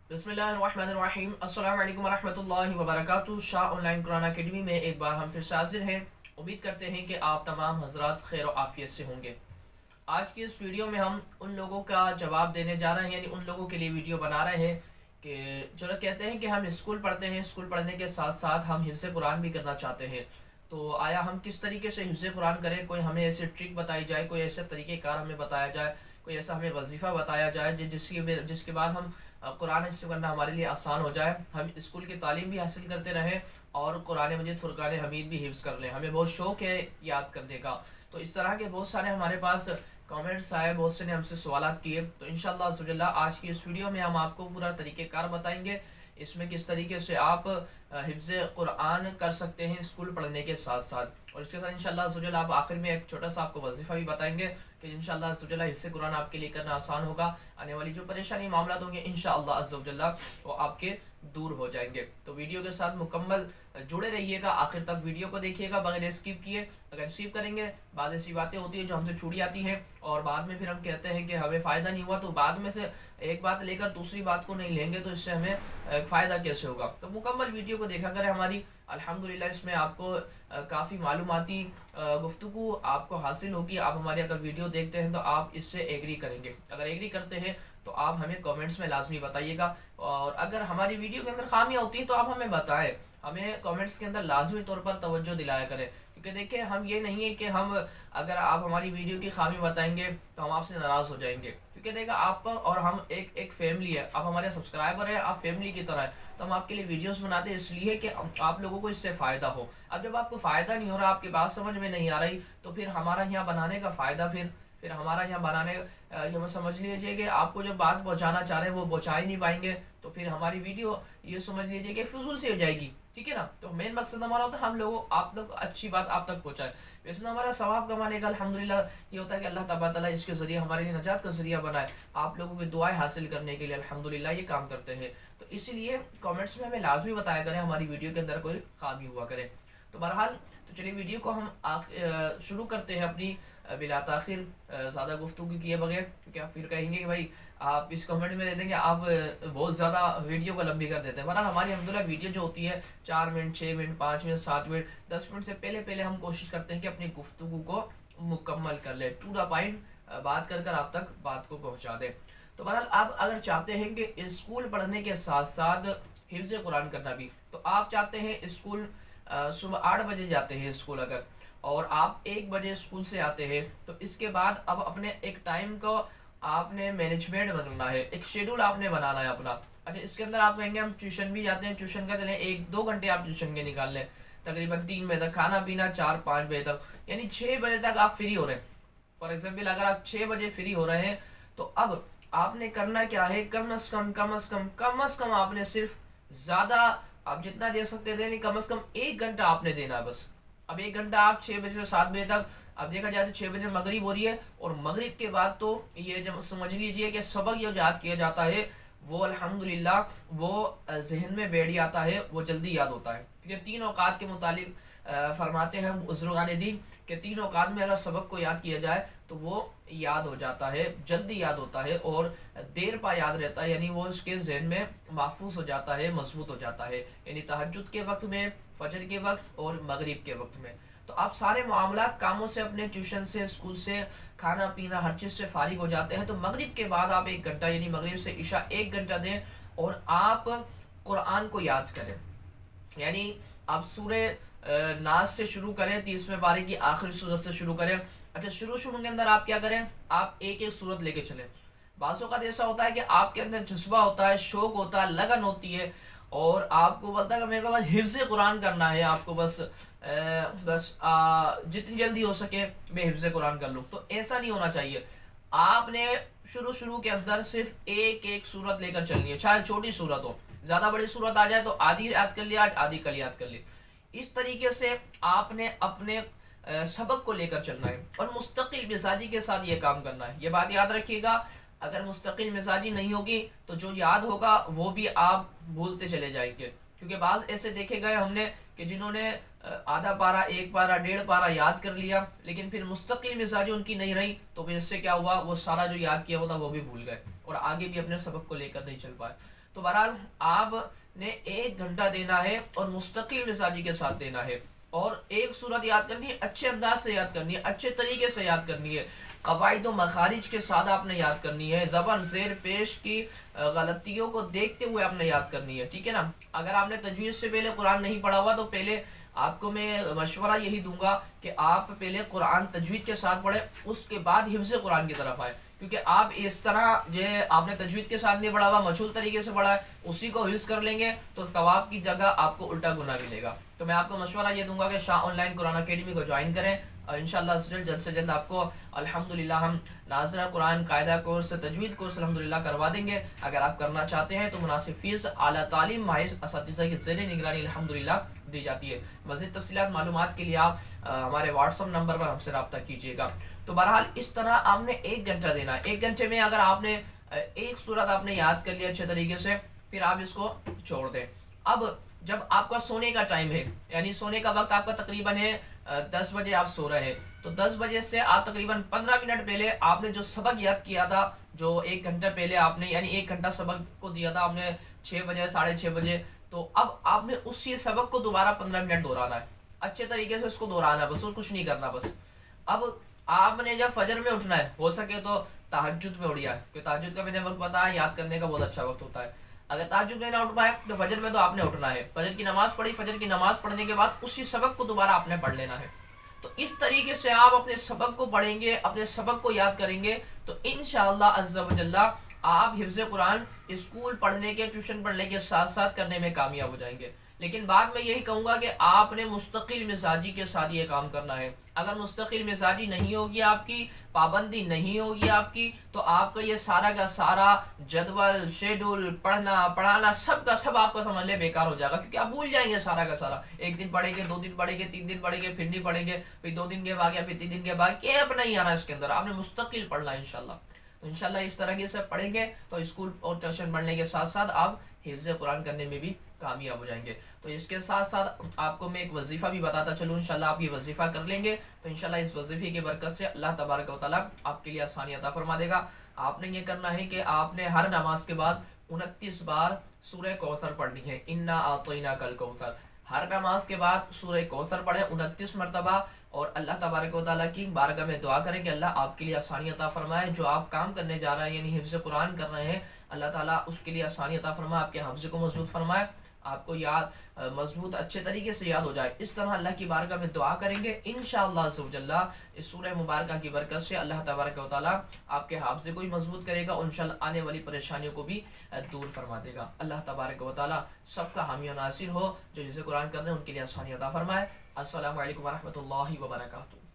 बिस्मिल्लाहिर्रहमानिर्रहीम। अस्सलाम वालेकुम वरहमतुल्लाहि वबरकातुहू। शाह ऑनलाइन कुरान अकेडमी में एक बार हम फिर से हाजिर हैं। उम्मीद करते हैं कि आप तमाम हजरात खैर और आफियत से होंगे। आज की इस वीडियो में हम उन लोगों का जवाब देने जा रहे हैं, यानी उन लोगों के लिए वीडियो बना रहे हैं कि जो लोग कहते हैं कि हम स्कूल पढ़ते हैं, स्कूल पढ़ने के साथ साथ हम हिफ्ज़ कुरान भी करना चाहते हैं। तो आया हम किस तरीके से हिफ्ज़ कुरान करें, कोई हमें ऐसे ट्रिक बताई जाए, कोई ऐसे तरीक़ेकार हमें बताया जाए, कोई ऐसा हमें वजीफ़ा बताया जाए जिसके बाद हम कुरान हिफ्ज़ करना हमारे लिए आसान हो जाए, हम स्कूल की तालीम भी हासिल करते रहें और कुरान मजीद फुरक़ान हमीद भी हिफ्ज़ कर लें। हमें बहुत शौक़ है याद करने का। तो इस तरह के बहुत सारे हमारे पास कमेंट्स आए, बहुत से ने हमसे सवालात किए। तो इंशाअल्लाह अज़्ज़वजल्ला आज की इस वीडियो में हम आपको पूरा तरीक़ेकार बताएंगे, इसमें किस तरीके से आप हिफ्ज़ कुरान कर सकते हैं स्कूल पढ़ने के साथ साथ। और इसके साथ इंशाअल्लाह अज़्ज़वजल्ला आप आखिर में एक छोटा सा आपको वजीफ़ा भी बताएंगे कि इंशाअल्लाह अज़्ज़वजल्ला हिफ्ज़ कुरान आपके लिए करना आसान होगा। आने वाली जो परेशानी मामला होंगे इंशाअल्लाह अज़्ज़वजल्ला वो आपके दूर हो जाएंगे। तो वीडियो के साथ मुकम्मल जुड़े रहिएगा, आखिर तक वीडियो को देखिएगा बगैर स्किप किए। अगर स्किप करेंगे बाद ऐसी बातें होती हैं जो हमसे छूट जाती हैं और बाद में फिर हम कहते हैं कि हमें फ़ायदा नहीं हुआ, तो बाद में से एक बात लेकर दूसरी बात को नहीं लेंगे तो इससे हमें फ़ायदा कैसे होगा। तो मुकम्मल वीडियो को देखा करें हमारी, अल्हम्दुलिल्लाह इसमें आपको काफ़ी मालूमाती गुफ्तगू आपको हासिल होगी। आप हमारी अगर वीडियो देखते हैं तो आप इससे एग्री करेंगे। अगर एग्री करते हैं तो आप हमें कमेंट्स में लाजमी बताइएगा, और अगर हमारी वीडियो के अंदर खामियां होती हैं तो आप हमें बताएं, हमें कमेंट्स के अंदर लाजमी तौर पर तवज्जो दिलाया करें। क्योंकि देखिए हम ये नहीं है कि हम अगर आप हमारी वीडियो की खामी बताएंगे तो हम आपसे नाराज़ हो जाएंगे, क्योंकि देखा आप और हम एक फैमिली है, आप हमारे सब्सक्राइबर हैं, आप फैमिली की तरह है। तो हम आपके लिए वीडियोस बनाते हैं इसलिए कि आप लोगों को इससे फ़ायदा हो। अब जब आपको फ़ायदा नहीं हो रहा, आपकी बात समझ में नहीं आ रही, तो फिर हमारा यहाँ बनाने का फ़ायदा फिर हमारा यहाँ बनाने हमें समझ लीजिए कि आपको जो बात पहुँचाना चाह रहे हैं वो पहुँचा ही नहीं पाएंगे, तो फिर हमारी वीडियो ये समझ लीजिए कि फिजूल से हो जाएगी। ठीक है ना। तो मेन मकसद हमारा होता है हम लोगों आप तक अच्छी बात आप तक पहुँचाए। वैसे तो हमारा सवाब कमाने का अल्हम्दुलिल्लाह ये होता है कि अल्लाह तबारक तआला इसके ज़रिए हमारे लिए नजात का ज़रिया बनाए, आप लोगों की दुआएं हासिल करने के लिए अल्हम्दुलिल्लाह ये काम करते हैं। तो इसीलिए कमेंट्स में हमें लाजमी बताया करें हमारी वीडियो के अंदर कोई खामी हुआ करे। तो बहरहाल तो चलिए वीडियो को हम शुरू करते हैं अपनी बिला ताखिर, ज़्यादा गुफ्तगू किए बगैर, क्योंकि आप फिर कहेंगे कि भाई आप इस कमेंट में दे देंगे आप बहुत ज़्यादा वीडियो को लंबी कर देते हैं। बहरहाल हमारी अल्हम्दुलिल्लाह वीडियो जो होती है 4 minute 6 minute 5 minute 7 minute 10 minute से पहले पहले हम कोशिश करते हैं कि अपनी गुफ्तगू को मुकम्मल कर ले, टू द पॉइंट बात कर कर आप तक बात को पहुँचा दें। तो बहरहाल आप अगर चाहते हैं कि स्कूल पढ़ने के साथ साथ हिफ्ज़ कुरान करना भी, तो आप चाहते हैं स्कूल सुबह 8 बजे जाते हैं स्कूल अगर, और आप 1 बजे स्कूल से आते हैं, तो इसके बाद अब अपने एक टाइम को आपने मैनेजमेंट बनाना है, एक शेड्यूल आपने बनाना है अपना। अच्छा, इसके अंदर आप कहेंगे हम ट्यूशन भी जाते हैं, ट्यूशन का चलें 1-2 घंटे आप ट्यूशन के निकाल लें, तकरीबन 3 बजे तक खाना पीना, 4-5 बजे तक, यानी 6 बजे तक आप फ्री हो रहे हैं। फॉर एग्जाम्पल अगर आप 6 बजे फ्री हो रहे हैं तो अब आपने करना क्या है, कम अज़ कम आपने सिर्फ ज़्यादा आप जितना दे सकते थे नहीं, कम अज़ कम 1 घंटा आपने देना है बस। अब 1 घंटा आप 6 बजे से 7 बजे तक, अब देखा जाए तो 6 बजे मगरिब हो रही है, और मगरिब के बाद तो ये जब समझ लीजिए कि सबक ये याद किया जाता है वो अल्हम्दुलिल्लाह वो जहन में बैठ जाता है, वो जल्दी याद होता है। क्योंकि 3 औकात के मुतालिक फरमाते हैं बुज़ुर्गान दीन कि 3 औकात में अगर सबक को याद किया जाए तो वो याद हो जाता है, जल्दी याद होता है और देर पा याद रहता है, यानी वो उसके जहन में महफूज हो जाता है, मजबूत हो जाता है। यानी तहज्जुद के वक्त में, फजर के वक्त और मगरिब के वक्त में। तो आप सारे मामलात कामों से, अपने ट्यूशन से, स्कूल से, खाना पीना हर चीज़ से फारिग हो जाते हैं, तो मगरिब के बाद आप 1 घंटा यानी मगरिब से इशा 1 घंटा दें और आप कुरान को याद करें। यानी आप सूरे नास से शुरू करें, 30वें पारे की आखिरी सूरत से शुरू करें। अच्छा, शुरू के अंदर आप क्या करें, आप एक एक सूरत लेके चलें। बाज़ों का ऐसा होता है कि आपके अंदर जज्बा होता है, शौक होता है, लगन होती है, और आपको बोलता है कि मेरे को बस हिफ्ज़ कुरान करना है, आपको बस जितनी जल्दी हो सके मैं हिफ्ज़ कुरान कर लूँ। तो ऐसा नहीं होना चाहिए। आपने शुरू के अंदर सिर्फ एक एक सूरत लेकर चलनी है, चाहे छोटी सूरत हो, ज़्यादा बड़ी सूरत आ जाए तो आधी याद कर लिया आज, आधी कल याद कर ली। इस तरीके से आपने अपने सबक को लेकर चलना है और मुस्तकिल मिजाजी के साथ ये काम करना है। ये बात याद रखिएगा, अगर मुस्तकिल मिजाजी नहीं होगी तो जो याद होगा वो भी आप भूलते चले जाएंगे। क्योंकि बाज़ ऐसे देखे गए हमने कि जिन्होंने आधा पारा, 1 पारा, 1.5 पारा याद कर लिया, लेकिन फिर मुस्तकिल मिजाजी उनकी नहीं रही, तो फिर इससे क्या हुआ, वो सारा जो याद किया हुआ था वो भी भूल गए और आगे भी अपने सबक को लेकर नहीं चल पाए। تو بہرحال آپ نے 1 گھنٹہ دینا ہے اور مستقل مزاجی کے ساتھ دینا ہے، اور ایک صورت یاد کرنی ہے، اچھے انداز سے یاد کرنی ہے، اچھے طریقے سے یاد کرنی ہے، قواعد و مخارج کے ساتھ آپ نے یاد کرنی ہے، زبر زیر پیش کی غلطیوں کو دیکھتے ہوئے آپ نے یاد کرنی ہے، ٹھیک ہے نا۔ اگر آپ نے تجوید سے پہلے قرآن نہیں پڑھا ہوا تو پہلے آپ کو میں مشورہ یہی دوں گا کہ آپ پہلے قرآن تجوید کے ساتھ پڑھیں، اس کے بعد حفظ قرآن کی طرف آئے، کیونکہ آپ اس طرح جو آپ نے تجوید کے ساتھ نہیں پڑھا ہوا، مجہول طریقے سے پڑھا ہے، اسی کو حفظ کر لیں گے تو ثواب کی جگہ آپ کو الٹا گناہ ملے گا۔ تو میں آپ کو مشورہ یہ دوں گا کہ شاہ آن لائن قرآن اکیڈمی کو جوائن کریں، اور انشاءاللہ جلد سے جلد آپ کو الحمدللہ ہم ناظرہ قرآن قاعدہ کورس تجوید کورس الحمدللہ کروا دیں گے۔ اگر آپ کرنا چاہتے ہیں تو مناسب فیس اعلیٰ تعلیم ماہر اساتذہ کی زیر نگرانی الحمدللہ دی جاتی ہے۔ مزید تفصیلات معلومات کے لیے آپ ہمارے واٹس ایپ نمبر پر ہم سے رابطہ کیجیے گا۔ تو بہرحال اس طرح آپ نے 1 گھنٹہ دینا ہے، 1 گھنٹے میں اگر آپ نے ایک صورت آپ نے یاد کر لیا اچھے طریقے سے، پھر آپ اس کو چھوڑ دیں۔ اب جب آپ کا سونے کا ٹائم ہے، یعنی سونے کا وقت آپ کا تقریباً ہے 10 بجے آپ سو رہے ہیں، تو 10 بجے سے آپ تقریباً 15 منٹ پہلے آپ نے جو سبق یاد کیا تھا، جو 1 گھنٹہ پہلے آپ نے یعنی 1 گھنٹہ سبق کو دیا تھا آپ نے 6 بجے 6:30 بجے، تو اب آپ نے اسی سبق کو دوبارہ 15 منٹ دہرانا ہے، اچھے طریقے سے اس کو دہرانا ہے، بس اور کچھ نہیں کرنا۔ بس اب آپ نے جب فجر میں اٹھنا ہے، ہو سکے تو تہجد میں اٹھ جائے، کہ تہجد کا میں نے وقت پتا ہے یاد کرنے کا بہت اچھا وقت ہوتا ہے۔ اگر تہجد میں نہ اٹھ پائے تو فجر میں تو آپ نے اٹھنا ہے، فجر کی نماز پڑھی، فجر کی نماز پڑھنے کے بعد اسی سبق کو دوبارہ آپ نے پڑھ لینا ہے۔ تو اس طریقے سے آپ اپنے سبق کو پڑھیں گے، اپنے سبق کو یاد کریں گے، تو انشاءاللہ عز و جل آپ حفظ قرآن اسکول پڑھنے کے ٹیوشن پڑھنے کے ساتھ ساتھ کرنے میں کامیاب ہو جائیں گے۔ لیکن بعد میں یہی کہوں گا کہ آپ نے مستقل مزاجی کے ساتھ یہ کام کرنا ہے۔ اگر مستقل مزاجی نہیں ہوگی، آپ کی پابندی نہیں ہوگی آپ کی، تو آپ کا یہ سارا کا سارا جدول شیڈول پڑھنا پڑھانا سب کا سب آپ کو سمجھ لے بیکار ہو جائے گا، کیونکہ آپ بھول جائیں گے سارا کا سارا۔ 1 دن پڑھیں گے، 2 دن پڑھیں گے، 3 دن پڑھیں گے، پھر نہیں پڑھیں گے، پھر 2 دن کے بعد یا پھر 3 دن کے بعد، گیپ نہیں آنا اس کے اندر، آپ نے مستقل پڑھنا ہے انشاءاللہ۔ تو انشاءاللہ اس طرح سے پڑھیں گے تو اسکول اور ٹیوشن پڑھنے کے ساتھ ساتھ آپ حفظ قرآن کرنے میں بھی کامیاب ہو جائیں گے۔ تو اس کے ساتھ ساتھ آپ کو میں ایک وظیفہ بھی بتاتا چلوں، انشاءاللہ آپ یہ وظیفہ کر لیں گے تو انشاءاللہ اس وظیفے کی برکت سے اللہ تبارک و تعالیٰ آپ کے لیے آسانی عطا فرما دے گا۔ آپ نے یہ کرنا ہے کہ آپ نے ہر نماز کے بعد 29 بار سورہ کوثر پڑھنی ہے، انا اعطیناک الکوثر۔ ہر نماز کے بعد سورہ کوثر پڑھیں 29 مرتبہ، اور اللہ تبارک و تعالیٰ کی بارگاہ میں دعا کریں کہ اللہ آپ کے لیے آسانی عطا فرمائے، جو آپ کام کرنے جا رہے ہیں یعنی حفظ قرآن کر رہے ہیں، اللہ تعالیٰ اس کے لیے آسانی عطا فرمائے، آپ کے حفظ کو مضبوط فرمائے، آپ کو یاد مضبوط اچھے طریقے سے یاد ہو جائے۔ اس طرح اللہ کی بارگاہ میں دعا کریں گے، انشاءاللہ عز و جل اس سورہ مبارکہ کی برکت سے اللہ تبارک و تعالیٰ آپ کے حافظے کو بھی مضبوط کرے گا، اور انشاءاللہ آنے والی پریشانیوں کو بھی دور فرما دے گا۔ اللہ تبارک و تعالیٰ سب کا حامی و ناصر ہو، جو جسے قرآن کر رہے ہیں ان کے لیے آسانی عطا فرمائے۔ السلام علیکم ورحمۃ اللہ وبرکاتہ۔